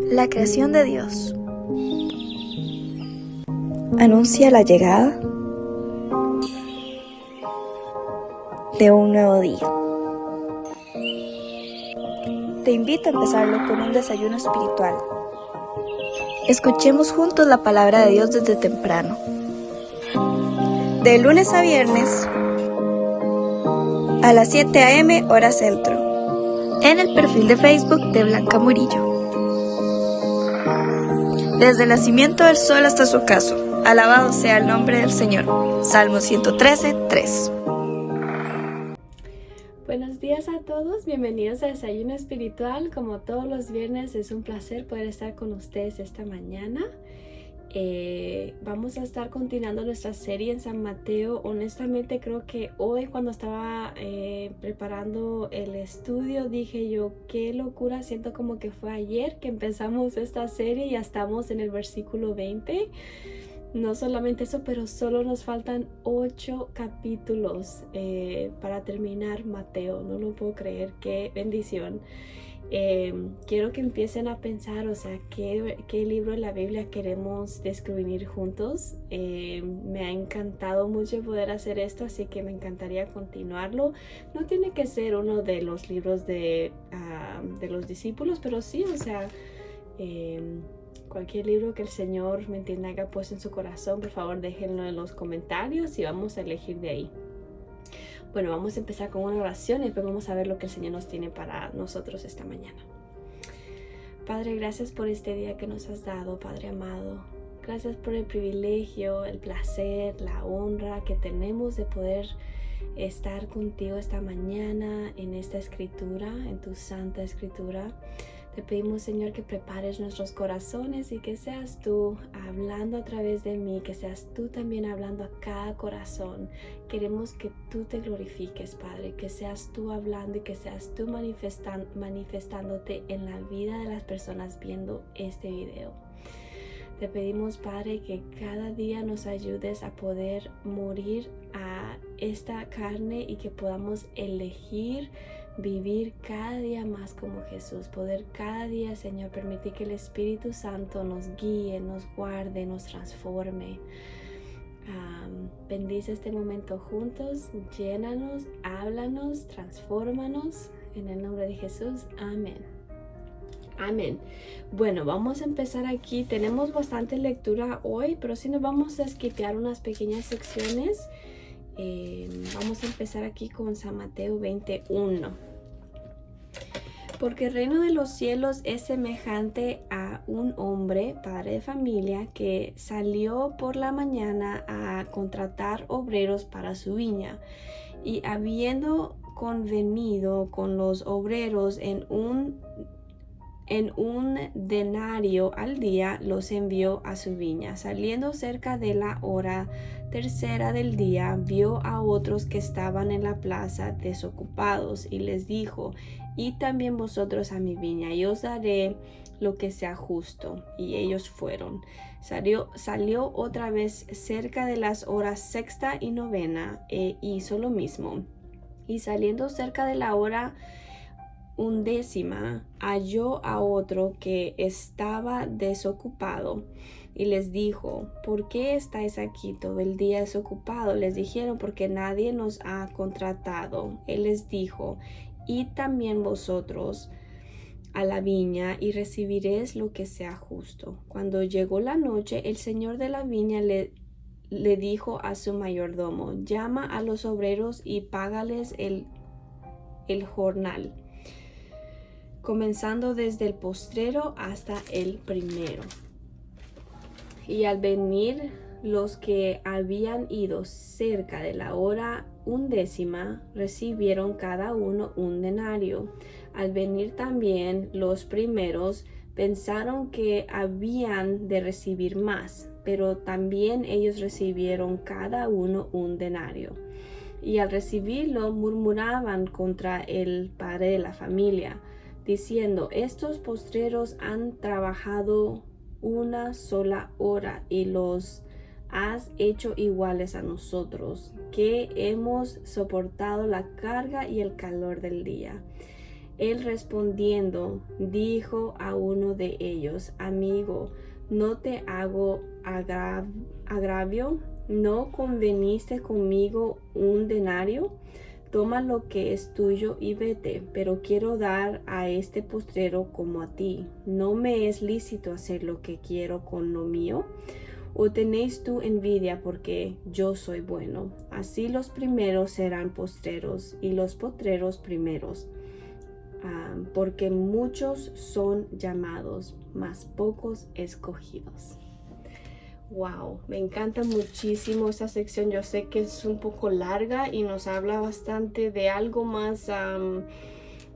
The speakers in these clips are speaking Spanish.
La creación de Dios anuncia la llegada de un nuevo día. Te invito a empezarlo con un desayuno espiritual. Escuchemos juntos la palabra de Dios desde temprano. De lunes a viernes a las 7 a.m. hora centro, en el perfil de Facebook de Blanca Murillo. Desde el nacimiento del sol hasta su ocaso, alabado sea el nombre del Señor. Salmo 113, 3. Buenos días a todos, bienvenidos a Desayuno Espiritual. Como todos los viernes, es un placer poder estar con ustedes esta mañana. Vamos a estar continuando nuestra serie en San Mateo. Honestamente creo que hoy, cuando estaba preparando el estudio, dije yo, qué locura, siento como que fue ayer que empezamos esta serie y ya estamos en el versículo 20. No solamente eso, pero solo nos faltan 8 capítulos para terminar Mateo. No lo puedo creer, qué bendición. Quiero que empiecen a pensar, qué libro de la Biblia queremos descubrir juntos. Me ha encantado mucho poder hacer esto, así que me encantaría continuarlo. No tiene que ser uno de los libros de los discípulos, pero sí, cualquier libro que el Señor, me entienda, haya puesto en su corazón, por favor déjenlo en los comentarios y vamos a elegir de ahí. Bueno, vamos a empezar con una oración y después vamos a ver lo que el Señor nos tiene para nosotros esta mañana. Padre, gracias por este día que nos has dado, Padre amado. Gracias por el privilegio, el placer, la honra que tenemos de poder estar contigo esta mañana en esta escritura, en tu santa escritura. Te pedimos, Señor, que prepares nuestros corazones y que seas tú hablando a través de mí, que seas tú también hablando a cada corazón. Queremos que tú te glorifiques, Padre, que seas tú hablando y que seas tú manifestándote en la vida de las personas viendo este video. Te pedimos, Padre, que cada día nos ayudes a poder morir a esta carne y que podamos elegir vivir cada día más como Jesús, poder cada día, Señor, permitir que el Espíritu Santo nos guíe, nos guarde, nos transforme. Bendice este momento juntos, llénanos, háblanos, transfórmanos, en el nombre de Jesús, amén. Amén. Bueno, vamos a empezar aquí. Tenemos bastante lectura hoy, pero sí nos vamos a esquipear unas pequeñas secciones. Vamos a empezar aquí con San Mateo 21. Porque el reino de los cielos es semejante a un hombre, padre de familia, que salió por la mañana a contratar obreros para su viña. Y habiendo convenido con los obreros en un denario al día, los envió a su viña. Saliendo cerca de la hora tercera del día, vio a otros que estaban en la plaza desocupados y les dijo: id también vosotros a mi viña y os daré lo que sea justo. Y ellos fueron. Salió otra vez cerca de las horas sexta y novena e hizo lo mismo. Y saliendo cerca de la hora 11, halló a otro que estaba desocupado y les dijo: ¿por qué estáis aquí todo el día desocupado? Les dijeron: porque nadie nos ha contratado. Él les dijo: id también vosotros a la viña y recibiréis lo que sea justo. Cuando llegó la noche, el señor de la viña le dijo a su mayordomo: llama a los obreros y págales el jornal, comenzando desde el postrero hasta el primero. Y al venir los que habían ido cerca de la hora 11, recibieron cada uno un denario. Al venir también los primeros, pensaron que habían de recibir más, pero también ellos recibieron cada uno un denario. Y al recibirlo murmuraban contra el padre de la familia, diciendo: estos postreros han trabajado una sola hora y los has hecho iguales a nosotros, que hemos soportado la carga y el calor del día. Él respondiendo, dijo a uno de ellos: amigo, ¿no te hago agravio? ¿No conveniste conmigo un denario? Toma lo que es tuyo y vete, pero quiero dar a este postrero como a ti. ¿No me es lícito hacer lo que quiero con lo mío? ¿O tenéis tú envidia porque yo soy bueno? Así los primeros serán postreros y los postreros primeros. Porque muchos son llamados, mas pocos escogidos. Wow, me encanta muchísimo esta sección. Yo sé que es un poco larga y nos habla bastante de algo más,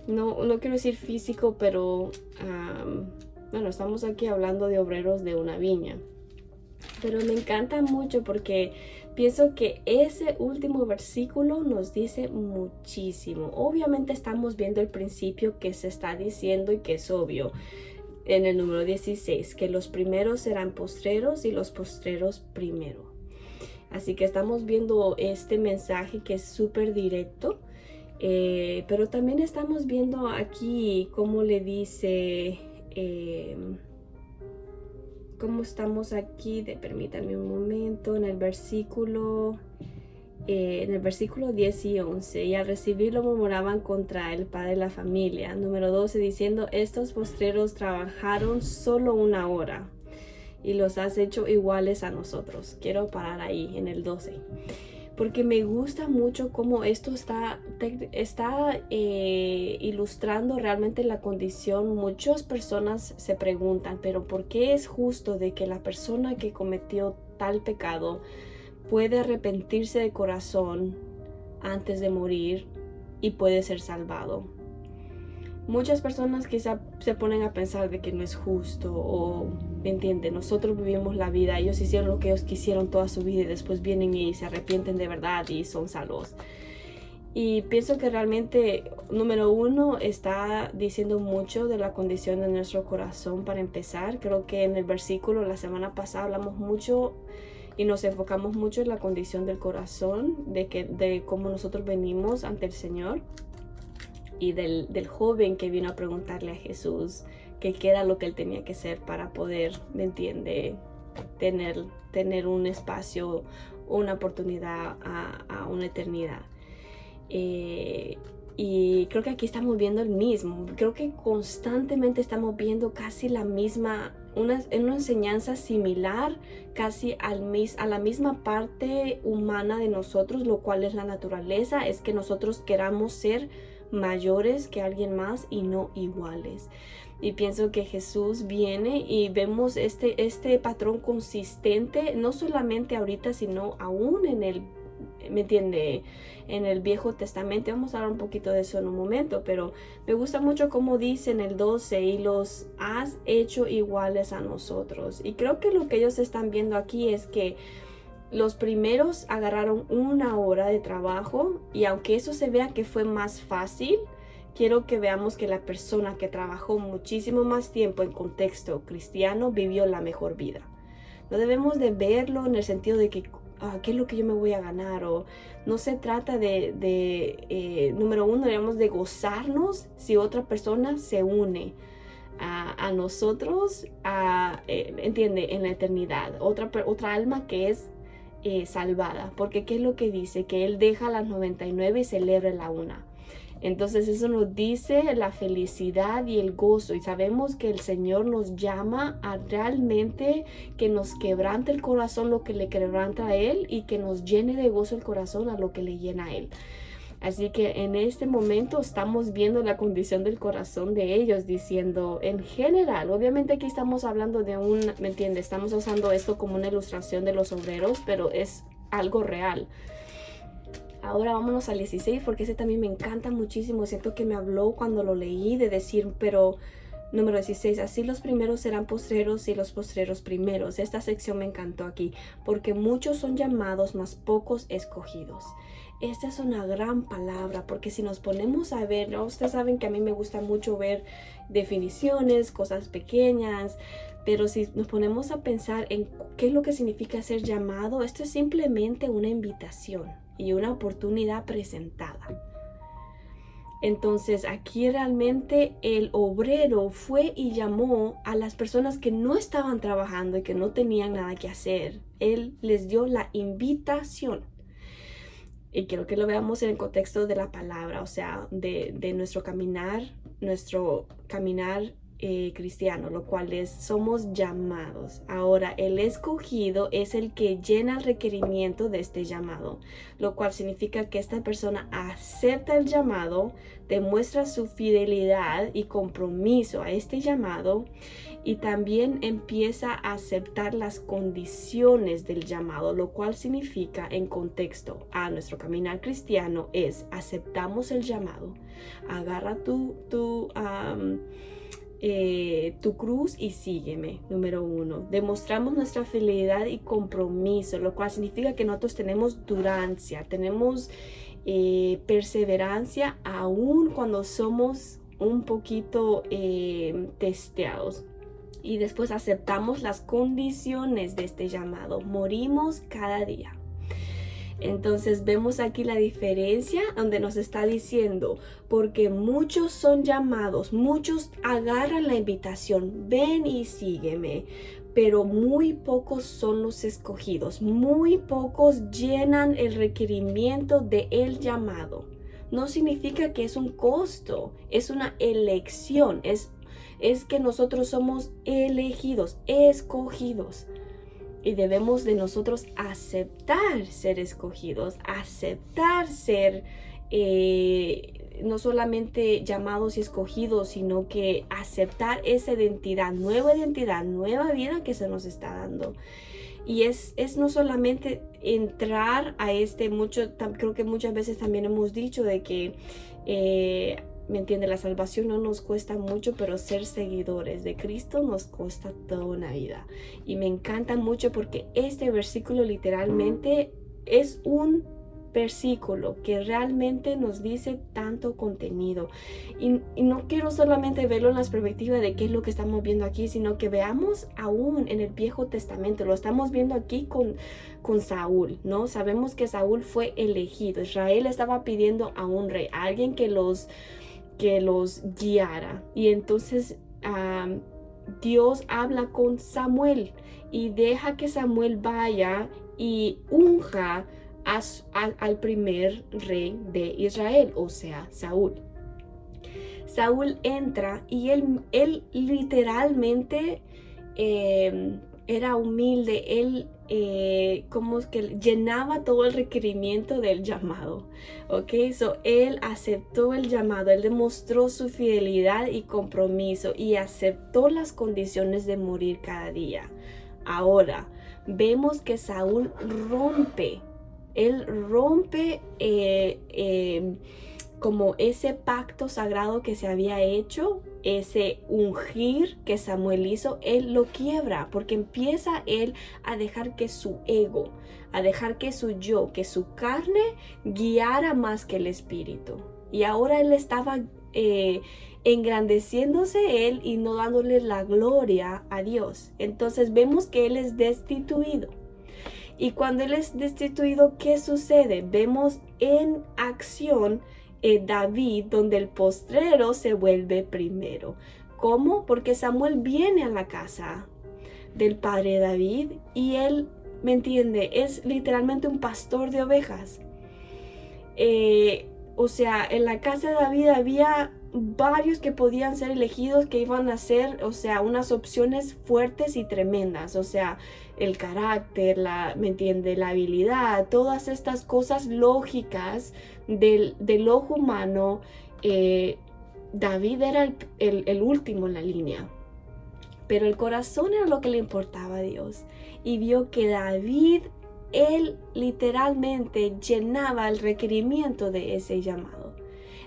no quiero decir físico, pero bueno, estamos aquí hablando de obreros de una viña. Pero me encanta mucho porque pienso que ese último versículo nos dice muchísimo. Obviamente estamos viendo el principio que se está diciendo y que es obvio en el número 16, que los primeros serán postreros y los postreros primero. Así que estamos viendo este mensaje que es súper directo, pero también estamos viendo aquí cómo le dice, cómo estamos aquí, permítanme un momento, en el versículo 10 y 11, y al recibirlo murmuraban contra el padre de la familia. Número 12, diciendo: estos postreros trabajaron solo 1 hora y los has hecho iguales a nosotros. Quiero parar ahí en el 12 porque me gusta mucho cómo esto está ilustrando realmente la condición. Muchas personas se preguntan, pero ¿por qué es justo de que la persona que cometió tal pecado puede arrepentirse de corazón antes de morir y puede ser salvado? Muchas personas quizá se ponen a pensar de que no es justo, o ¿me entienden? Nosotros vivimos la vida, ellos hicieron lo que ellos quisieron toda su vida y después vienen y se arrepienten de verdad y son salvos. Y pienso que realmente, número 1, está diciendo mucho de la condición de nuestro corazón. Para empezar, creo que en el versículo la semana pasada hablamos mucho y nos enfocamos mucho en la condición del corazón, de cómo nosotros venimos ante el Señor, y del joven que vino a preguntarle a Jesús qué era lo que él tenía que hacer para poder, ¿me entiende?, tener un espacio o una oportunidad a una eternidad. Y creo que aquí estamos viendo el mismo. Creo que constantemente estamos viendo casi la misma, una enseñanza similar, casi a la misma parte humana de nosotros, lo cual es la naturaleza, es que nosotros queramos ser mayores que alguien más y no iguales. Y pienso que Jesús viene y vemos este patrón consistente, no solamente ahorita, sino aún en el, ¿me entiende?, en el Viejo Testamento. Vamos a hablar un poquito de eso en un momento, pero me gusta mucho cómo dice en el 12, y los has hecho iguales a nosotros. Y creo que lo que ellos están viendo aquí es que los primeros agarraron 1 hora de trabajo, y aunque eso se vea que fue más fácil, quiero que veamos que la persona que trabajó muchísimo más tiempo en contexto cristiano vivió la mejor vida. No debemos de verlo en el sentido de que ¿qué es lo que yo me voy a ganar? O no se trata número 1, debemos de gozarnos si otra persona se une a nosotros, entiende, en la eternidad, otra alma que es salvada, porque ¿qué es lo que dice? Que él deja las 99 y celebra la una. Entonces eso nos dice la felicidad y el gozo, y sabemos que el Señor nos llama a realmente que nos quebrante el corazón lo que le quebranta a Él, y que nos llene de gozo el corazón a lo que le llena a Él. Así que en este momento estamos viendo la condición del corazón de ellos, diciendo en general, obviamente aquí estamos hablando ¿me entiende? Estamos usando esto como una ilustración de los obreros, pero es algo real. Ahora vámonos al 16, porque ese también me encanta muchísimo. Siento que me habló cuando lo leí, de decir, pero número 16, así los primeros serán postreros y los postreros primeros. Esta sección me encantó aquí, porque muchos son llamados, mas pocos escogidos. Esta es una gran palabra, porque si nos ponemos a ver, ¿no? Ustedes saben que a mí me gusta mucho ver definiciones, cosas pequeñas, pero si nos ponemos a pensar en qué es lo que significa ser llamado, esto es simplemente una invitación y una oportunidad presentada. Entonces aquí realmente el obrero fue y llamó a las personas que no estaban trabajando y que no tenían nada que hacer. Él les dio la invitación. Y quiero que lo veamos en el contexto de la palabra, o sea, de nuestro caminar cristiano, lo cual es, somos llamados. Ahora, el escogido es el que llena el requerimiento de este llamado, lo cual significa que esta persona acepta el llamado, demuestra su fidelidad y compromiso a este llamado, y también empieza a aceptar las condiciones del llamado, lo cual significa, en contexto a nuestro caminar cristiano, es aceptamos el llamado, agarra tu cruz y sígueme. Número 1, demostramos nuestra fidelidad y compromiso, lo cual significa que nosotros tenemos durancia, tenemos perseverancia aún cuando somos un poquito testeados. Y después aceptamos las condiciones de este llamado. Morimos cada día. Entonces vemos aquí la diferencia donde nos está diciendo, porque muchos son llamados, muchos agarran la invitación, ven y sígueme, pero muy pocos son los escogidos, muy pocos llenan el requerimiento del llamado. No significa que es un costo, es una elección, es que nosotros somos elegidos, escogidos. Y debemos de nosotros aceptar ser escogidos, aceptar ser no solamente llamados y escogidos, sino que aceptar esa identidad, nueva vida que se nos está dando. Y es no solamente entrar a creo que muchas veces también hemos dicho de que ¿me entiende? La salvación no nos cuesta mucho, pero ser seguidores de Cristo nos cuesta toda una vida. Y me encanta mucho porque este versículo literalmente es un versículo que realmente nos dice tanto contenido. Y no quiero solamente verlo en la perspectiva de qué es lo que estamos viendo aquí, sino que veamos aún en el Viejo Testamento. Lo estamos viendo aquí con Saúl, ¿no? Sabemos que Saúl fue elegido. Israel estaba pidiendo a un rey, a alguien que los guiara. Y entonces Dios habla con Samuel y deja que Samuel vaya y unja al primer rey de Israel, o sea, Saúl. Saúl entra y él literalmente era humilde, él como es que llenaba todo el requerimiento del llamado, ok, él aceptó el llamado, él demostró su fidelidad y compromiso y aceptó las condiciones de morir cada día. Ahora, vemos que Saúl rompe como ese pacto sagrado que se había hecho, ese ungir que Samuel hizo, él lo quiebra porque empieza él a dejar que su ego, a dejar que su yo, que su carne guiara más que el espíritu. Y ahora él estaba engrandeciéndose él y no dándole la gloria a Dios. Entonces vemos que él es destituido. Y cuando él es destituido, ¿qué sucede? Vemos en acción David, donde el postrero se vuelve primero. ¿Cómo? Porque Samuel viene a la casa del padre David y él, ¿me entiende? Es literalmente un pastor de ovejas. O sea, en la casa de David había varios que podían ser elegidos, que iban a ser, o sea, unas opciones fuertes y tremendas, o sea, el carácter, ¿me entiende? La habilidad, todas estas cosas lógicas del ojo humano. David era el último en la línea, pero el corazón era lo que le importaba a Dios, y vio que David, él literalmente llenaba el requerimiento de ese llamado.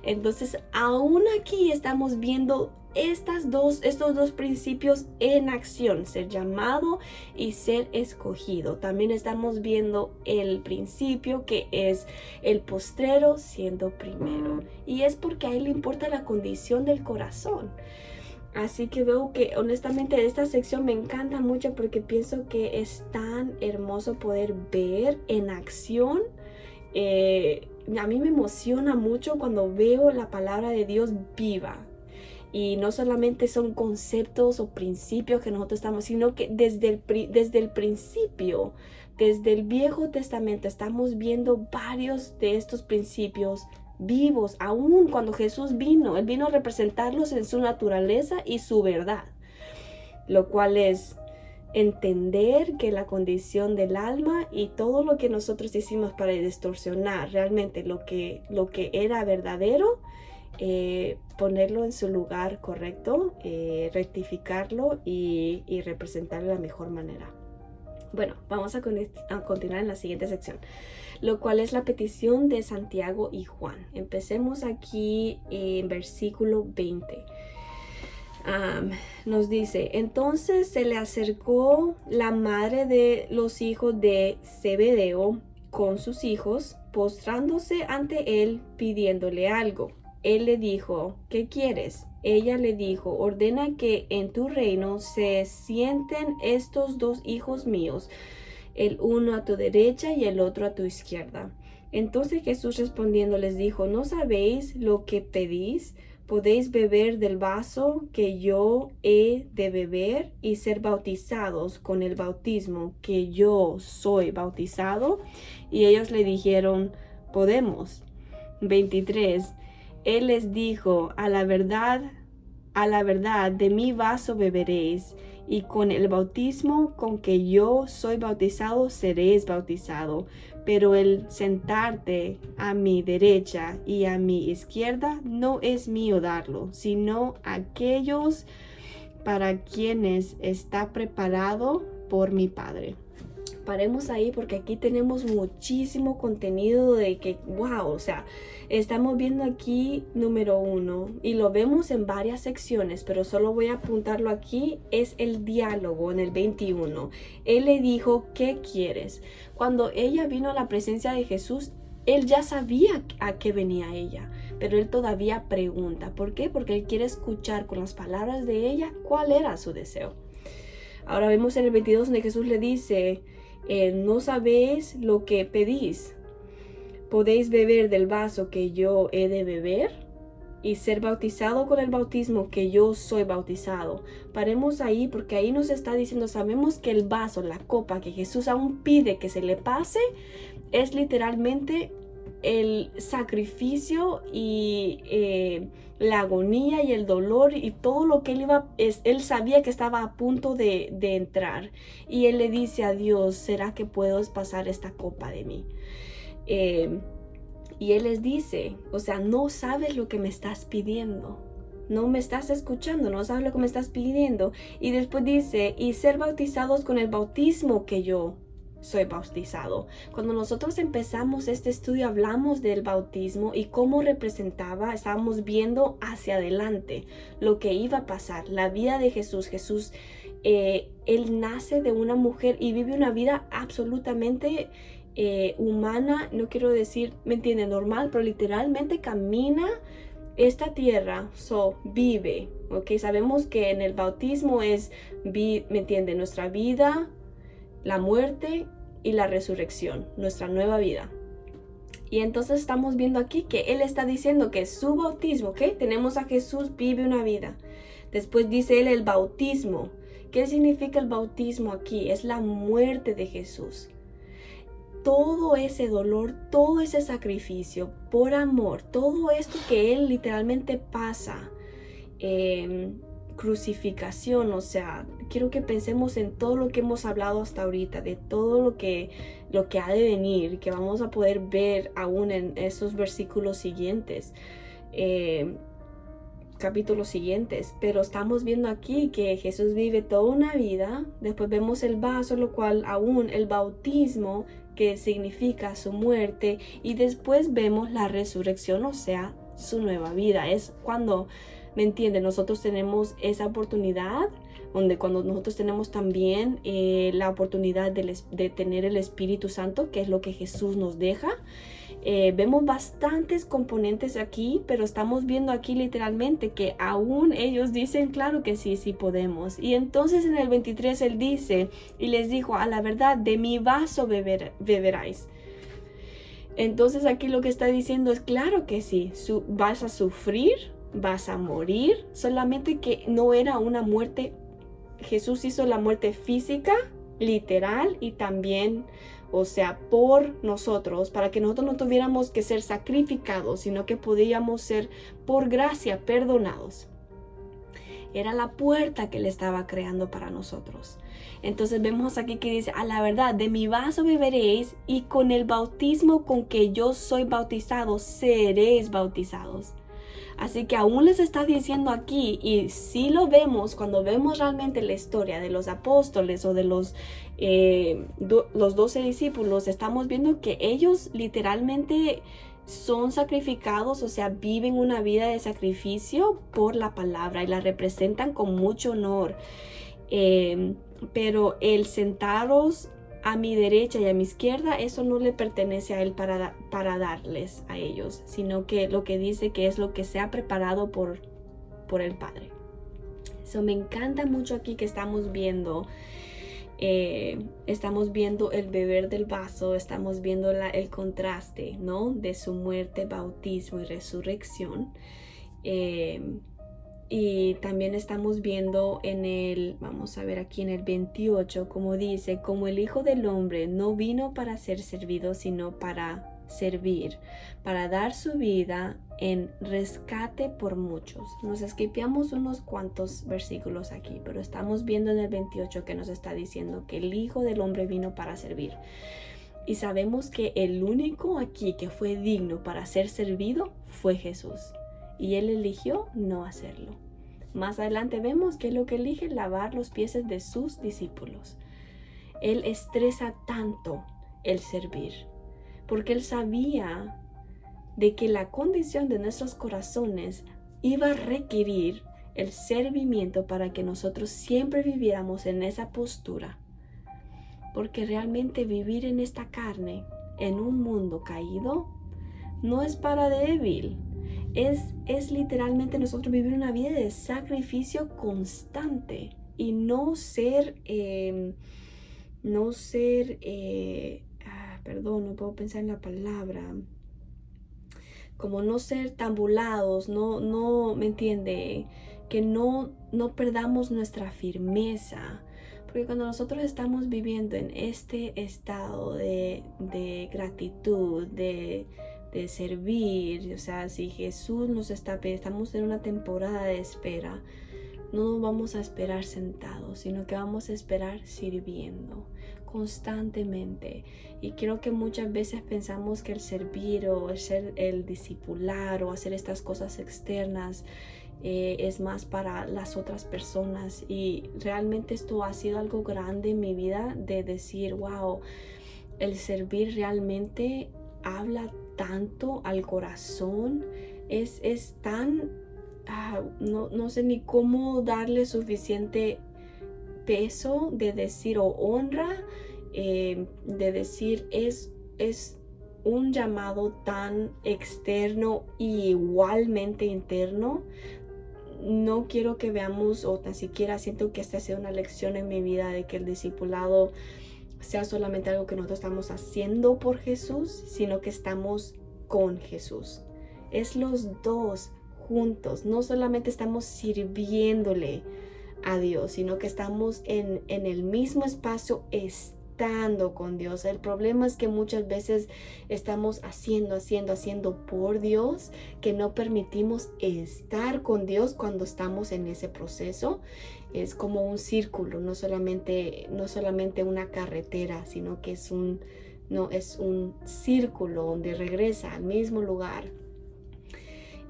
Entonces, aún aquí estamos viendo estos dos principios en acción, ser llamado y ser escogido. También estamos viendo el principio que es el postrero siendo primero. Y es porque a él le importa la condición del corazón. Así que veo que honestamente esta sección me encanta mucho porque pienso que es tan hermoso poder ver en acción a mí me emociona mucho cuando veo la palabra de Dios viva. Y no solamente son conceptos o principios que nosotros estamos, sino que desde el principio, desde el Viejo Testamento, estamos viendo varios de estos principios vivos. Aún cuando Jesús vino, Él vino a representarlos en su naturaleza y su verdad. Lo cual es entender que la condición del alma y todo lo que nosotros hicimos para distorsionar realmente lo que era verdadero, ponerlo en su lugar correcto, rectificarlo y representarlo de la mejor manera. Bueno, vamos a continuar en la siguiente sección, lo cual es la petición de Santiago y Juan. Empecemos aquí en versículo 20. Nos dice: entonces se le acercó la madre de los hijos de Zebedeo con sus hijos, postrándose ante él, pidiéndole algo. Él le dijo: ¿qué quieres? Ella le dijo: ordena que en tu reino se sienten estos 2 hijos míos, el uno a tu derecha y el otro a tu izquierda. Entonces Jesús respondiendo les dijo: ¿no sabéis lo que pedís? ¿Podéis beber del vaso que yo he de beber y ser bautizados con el bautismo que yo soy bautizado? Y ellos le dijeron: podemos. 23. Él les dijo: a la verdad, de mi vaso beberéis, y con el bautismo con que yo soy bautizado seréis bautizado. Pero el sentarte a mi derecha y a mi izquierda no es mío darlo, sino aquellos para quienes está preparado por mi Padre. Paremos ahí porque aquí tenemos muchísimo contenido de que, wow, o sea, estamos viendo aquí número 1 y lo vemos en varias secciones, pero solo voy a apuntarlo aquí, es el diálogo en el 21. Él le dijo: ¿qué quieres? Cuando ella vino a la presencia de Jesús, él ya sabía a qué venía ella, pero él todavía pregunta. ¿Por qué? Porque él quiere escuchar con las palabras de ella cuál era su deseo. Ahora vemos en el 22 donde Jesús le dice: ¿no sabéis lo que pedís? ¿Podéis beber del vaso que yo he de beber y ser bautizado con el bautismo que yo soy bautizado? Paremos ahí porque ahí nos está diciendo, sabemos que el vaso, la copa que Jesús aún pide que se le pase, es literalmente el sacrificio y la agonía y el dolor y todo lo que él sabía que estaba a punto de entrar. Y él le dice a Dios: ¿será que puedo pasar esta copa de mí? Y él les dice, o sea, no sabes lo que me estás pidiendo. No me estás escuchando, no sabes lo que me estás pidiendo. Y después dice: y ser bautizados con el bautismo que yo soy bautizado. Cuando nosotros empezamos este estudio hablamos del bautismo y cómo representaba, estábamos viendo hacia adelante lo que iba a pasar, la vida de Jesús. Jesús, él nace de una mujer y vive una vida absolutamente humana, no quiero decir, ¿me entiende? Normal, pero literalmente camina esta tierra, vive, ¿ok? Sabemos que en el bautismo es, ¿me entiende? Nuestra vida, la muerte y la resurrección, nuestra nueva vida. Y entonces estamos viendo aquí que él está diciendo que su bautismo, ¿ok? Tenemos a Jesús, vive una vida. Después dice él el bautismo. ¿Qué significa el bautismo aquí? Es la muerte de Jesús. Todo ese dolor, todo ese sacrificio por amor, todo esto que él literalmente pasa, crucificación, o sea, quiero que pensemos en todo lo que hemos hablado hasta ahorita, de todo lo que ha de venir, que vamos a poder ver aún en esos versículos siguientes, capítulos siguientes. Pero estamos viendo aquí que Jesús vive toda una vida. Después vemos el vaso, lo cual aún el bautismo, que significa su muerte, y después vemos la resurrección, o sea, su nueva vida. Es cuando, ¿me entienden? Nosotros tenemos esa oportunidad, donde cuando nosotros tenemos también la oportunidad de tener el Espíritu Santo, que es lo que Jesús nos deja. Vemos bastantes componentes aquí, pero estamos viendo aquí literalmente que aún ellos dicen, claro que sí, sí podemos. Y entonces en el 23 él dice, y les dijo: a la verdad, de mi vaso beberáis. Entonces aquí lo que está diciendo es claro que sí, vas a sufrir, vas a morir, solamente que no era una muerte. Jesús hizo la muerte física, literal, y también, o sea, por nosotros, para que nosotros no tuviéramos que ser sacrificados, sino que podíamos ser por gracia perdonados. Era la puerta que Él estaba creando para nosotros. Entonces vemos aquí que dice, a la verdad, de mi vaso beberéis y con el bautismo con que yo soy bautizado, seréis bautizados. Así que aún les está diciendo aquí, y si lo vemos, cuando vemos realmente la historia de los apóstoles o de los 12 discípulos, estamos viendo que ellos literalmente son sacrificados, o sea, viven una vida de sacrificio por la palabra y la representan con mucho honor. Pero el sentaros a mi derecha y a mi izquierda, eso no le pertenece a Él para darles a ellos, sino que lo que dice que es lo que se ha preparado por el Padre. Eso me encanta mucho aquí que estamos viendo el beber del vaso, estamos viendo el contraste, ¿no? De su muerte, bautismo y resurrección. Y también estamos viendo vamos a ver aquí en el 28, como dice, como el Hijo del Hombre no vino para ser servido, sino para servir, para dar su vida en rescate por muchos. Nos esquipeamos unos cuantos versículos aquí, pero estamos viendo en el 28 que nos está diciendo que el Hijo del Hombre vino para servir. Y sabemos que el único aquí que fue digno para ser servido fue Jesús. Y Él eligió no hacerlo. Más adelante vemos que lo que elige es lavar los pies de sus discípulos. Él estresa tanto el servir, porque Él sabía de que la condición de nuestros corazones iba a requerir el servimiento para que nosotros siempre viviéramos en esa postura. Porque realmente vivir en esta carne, en un mundo caído, no es para débil. Es literalmente nosotros vivir una vida de sacrificio constante y no ser, no puedo pensar en la palabra, como no ser tambulados, no, ¿me entiende? Que no perdamos nuestra firmeza. Porque cuando nosotros estamos viviendo en este estado de gratitud, de servir, o sea, si Jesús estamos en una temporada de espera, no nos vamos a esperar sentados, sino que vamos a esperar sirviendo constantemente. Y creo que muchas veces pensamos que el servir o el discipular o hacer estas cosas externas es más para las otras personas, y realmente esto ha sido algo grande en mi vida, de decir, wow, el servir realmente habla tanto al corazón, es tan, no sé ni cómo darle suficiente peso de decir, o honra, de decir, es un llamado tan externo y igualmente interno. No quiero que veamos, o tan siquiera siento que esta sea una lección en mi vida, de que el discipulado sea solamente algo que nosotros estamos haciendo por Jesús, sino que estamos con Jesús. Es los dos juntos. No solamente estamos sirviéndole a Dios, sino que estamos en el mismo espacio estando con Dios. El problema es que muchas veces estamos haciendo por Dios, que no permitimos estar con Dios cuando estamos en ese proceso. Es como un círculo, no solamente una carretera, sino que es un círculo donde regresa al mismo lugar.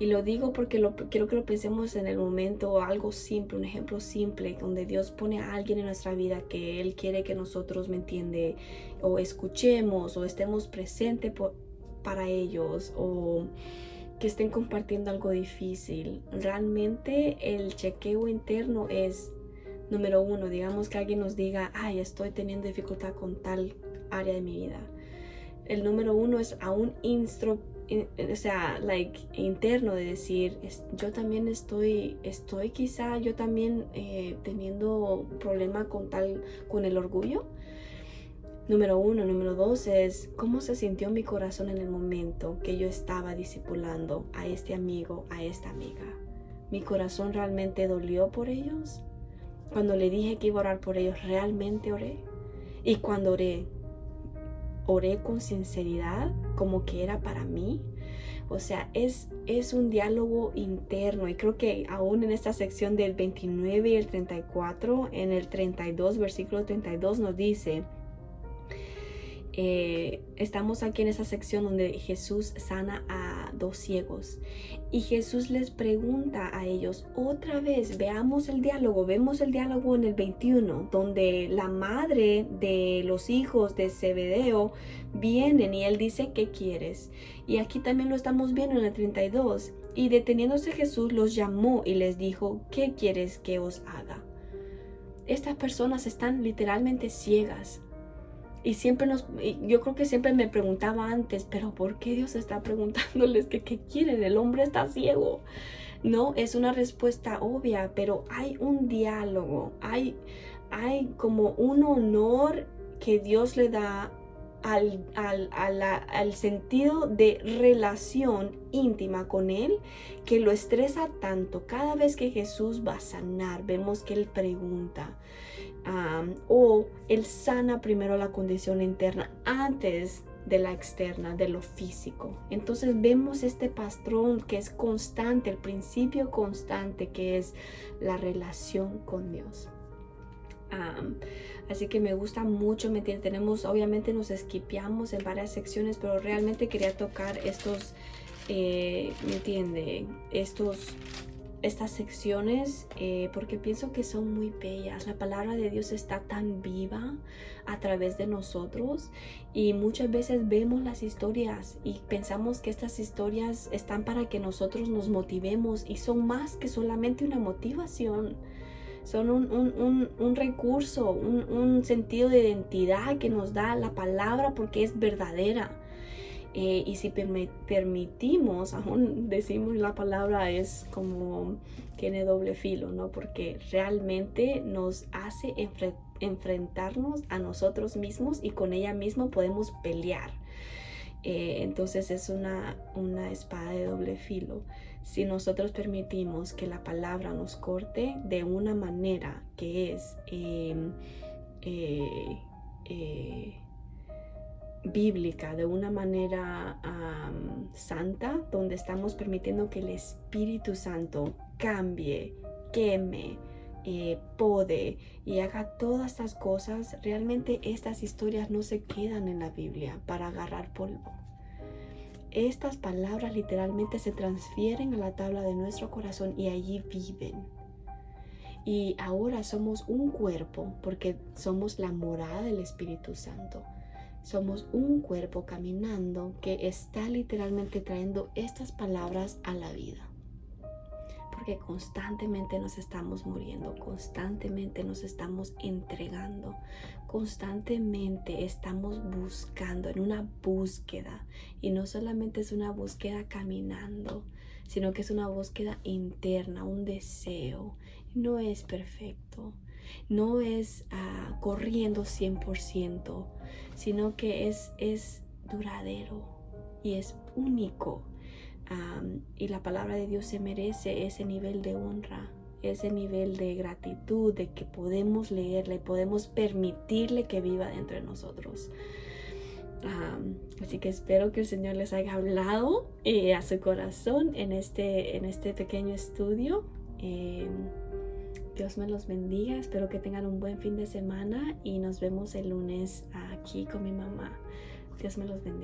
Y lo digo porque quiero que lo pensemos en el momento, algo simple, un ejemplo simple, donde Dios pone a alguien en nuestra vida que Él quiere que nosotros, ¿me entiende?, o escuchemos o estemos presentes para ellos, o que estén compartiendo algo difícil. Realmente el chequeo interno es, número uno, digamos que alguien nos diga, ay, estoy teniendo dificultad con tal área de mi vida. El número uno es a un interno, de decir, yo también estoy quizá yo también teniendo problema con el orgullo. Número 1. Número 2 es cómo se sintió mi corazón en el momento que yo estaba discipulando a este amigo, a esta amiga. ¿Mi corazón realmente dolió por ellos? Cuando le dije que iba a orar por ellos, ¿realmente oré? Y cuando oré con sinceridad, como que era para mí. O sea, es un diálogo interno, y creo que aún en esta sección del 29 y el 34, en el 32, versículo 32 nos dice, estamos aquí en esa sección donde Jesús sana a 2 ciegos y Jesús les pregunta a ellos otra vez. Vemos el diálogo en el 21, donde la madre de los hijos de Zebedeo vienen y él dice, ¿qué quieres? Y aquí también lo estamos viendo en el 32. Y deteniéndose Jesús los llamó y les dijo, ¿qué quieres que os haga? Estas personas están literalmente ciegas. Y yo creo que siempre me preguntaba antes, pero ¿por qué Dios está preguntándoles qué quieren? El hombre está ciego. No, es una respuesta obvia, pero hay un diálogo, hay como un honor que Dios le da al sentido de relación íntima con Él, que lo estresa tanto. Cada vez que Jesús va a sanar, vemos que Él pregunta. O Él sana primero la condición interna antes de la externa, de lo físico. Entonces vemos este patrón que es constante, el principio constante, que es la relación con Dios. Así que me gusta mucho, obviamente nos esquipeamos en varias secciones, pero realmente quería tocar estos, estas secciones, porque pienso que son muy bellas. La palabra de Dios está tan viva a través de nosotros, y muchas veces vemos las historias y pensamos que estas historias están para que nosotros nos motivemos, y son más que solamente una motivación. Son un recurso, un sentido de identidad que nos da la palabra porque es verdadera. Y si permitimos, aún decimos, la palabra es como tiene doble filo, ¿no? Porque realmente nos hace enfrentarnos a nosotros mismos, y con ella misma podemos pelear. Entonces es una espada de doble filo. Si nosotros permitimos que la palabra nos corte de una manera que es bíblica, de una manera santa, donde estamos permitiendo que el Espíritu Santo cambie, queme, pode y haga todas estas cosas, realmente estas historias no se quedan en la Biblia para agarrar polvo. Estas palabras literalmente se transfieren a la tabla de nuestro corazón y allí viven. Y ahora somos un cuerpo porque somos la morada del Espíritu Santo. Somos un cuerpo caminando que está literalmente trayendo estas palabras a la vida. Porque constantemente nos estamos muriendo, constantemente nos estamos entregando, constantemente estamos buscando, en una búsqueda. Y no solamente es una búsqueda caminando, sino que es una búsqueda interna, un deseo. No es perfecto, no es corriendo 100%, sino que es duradero y es único. Y la palabra de Dios se merece ese nivel de honra, ese nivel de gratitud, de que podemos leerle, podemos permitirle que viva dentro de nosotros. Así que espero que el Señor les haya hablado a su corazón en este pequeño estudio. Dios me los bendiga, espero que tengan un buen fin de semana y nos vemos el lunes aquí con mi mamá. Dios me los bendiga.